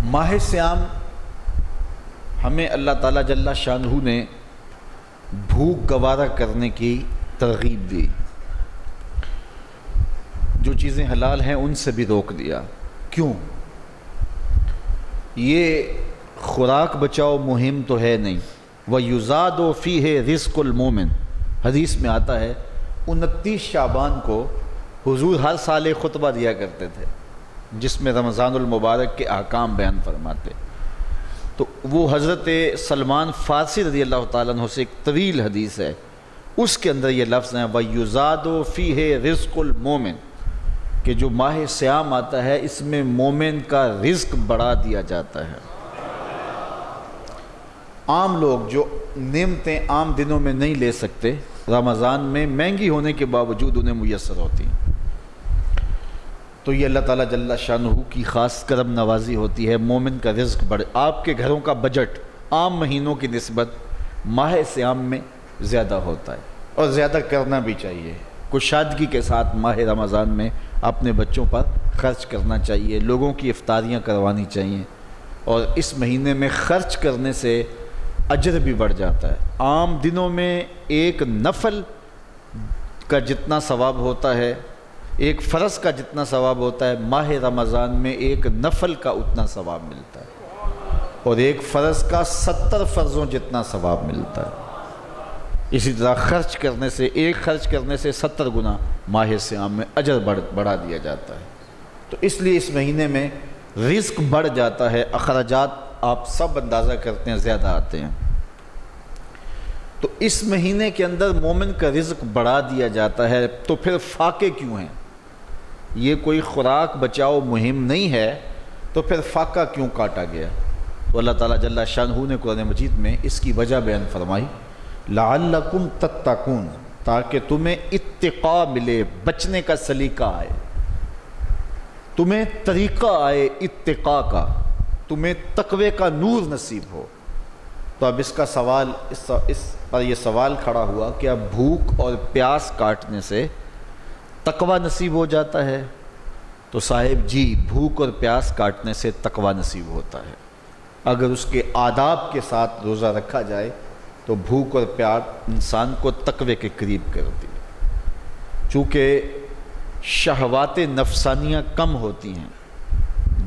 ماہ سیام ہمیں اللہ تعالیٰ جل شانہ نے بھوک گوارا کرنے کی ترغیب دی، جو چیزیں حلال ہیں ان سے بھی روک دیا۔ کیوں؟ یہ خوراک بچاؤ مہم تو ہے نہیں۔ وَيُزَادُ فِيهِ رِزْقُ الْمُؤْمِنِ، حدیث میں آتا ہے 29 شعبان کو حضور ہر سال ایک خطبہ دیا کرتے تھے جس میں رمضان المبارک کے احکام بیان فرماتے۔ تو وہ حضرت سلمان فارسی رضی اللہ تعالیٰ عنہ سے ایک طویل حدیث ہے، اس کے اندر یہ لفظ ہیں وَيُزَادُ فِيهِ رِزْقُ الْمُؤْمِنِ، کہ جو ماہ سیام آتا ہے اس میں مومن کا رزق بڑھا دیا جاتا ہے۔ عام لوگ جو نعمتیں عام دنوں میں نہیں لے سکتے، رمضان میں مہنگی ہونے کے باوجود انہیں میسر ہوتی ہیں، تو یہ اللہ تعالیٰ جل شانہ کی خاص کرم نوازی ہوتی ہے، مومن کا رزق بڑھے۔ آپ کے گھروں کا بجٹ عام مہینوں کی نسبت ماہ سیام میں زیادہ ہوتا ہے، اور زیادہ کرنا بھی چاہیے۔ کچھ شادگی کے ساتھ ماہ رمضان میں اپنے بچوں پر خرچ کرنا چاہیے، لوگوں کی افطاریاں کروانی چاہیے، اور اس مہینے میں خرچ کرنے سے اجر بھی بڑھ جاتا ہے۔ عام دنوں میں ایک نفل کا جتنا ثواب ہوتا ہے، ایک فرض کا جتنا ثواب ہوتا ہے، ماہ رمضان میں ایک نفل کا اتنا ثواب ملتا ہے، اور ایک فرض کا 70 فرضوں جتنا ثواب ملتا ہے۔ اسی طرح خرچ کرنے سے، ایک خرچ کرنے سے 70 گنا ماہ سیام میں اجر بڑھا دیا جاتا ہے۔ تو اس لیے اس مہینے میں رزق بڑھ جاتا ہے، اخراجات آپ سب اندازہ کرتے ہیں زیادہ آتے ہیں۔ تو اس مہینے کے اندر مومن کا رزق بڑھا دیا جاتا ہے، تو پھر فاقے کیوں ہیں؟ یہ کوئی خوراک بچاؤ مہم نہیں ہے، تو پھر فاقہ کیوں کاٹا گیا؟ تو اللہ تعالیٰ جل شانہ نے قرآن مجید میں اس کی وجہ بیان فرمائی، لعلکم تتقون، تاکہ تمہیں اتقاء ملے، بچنے کا سلیقہ آئے، تمہیں طریقہ آئے اتقاء کا، تمہیں تقوی کا نور نصیب ہو۔ تو اب اس کا سوال، اس پر یہ سوال کھڑا ہوا کہ اب بھوک اور پیاس کاٹنے سے تقوی نصیب ہو جاتا ہے؟ تو صاحب جی، بھوک اور پیاس کاٹنے سے تقوی نصیب ہوتا ہے، اگر اس کے آداب کے ساتھ روزہ رکھا جائے تو بھوک اور پیاس انسان کو تقوی کے قریب کرتی ہے۔ چونکہ شہوات نفسانیہ کم ہوتی ہیں،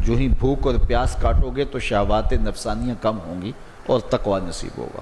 جو ہی بھوک اور پیاس کاٹو گے تو شہوات نفسانیہ کم ہوں گی اور تقوی نصیب ہوگا۔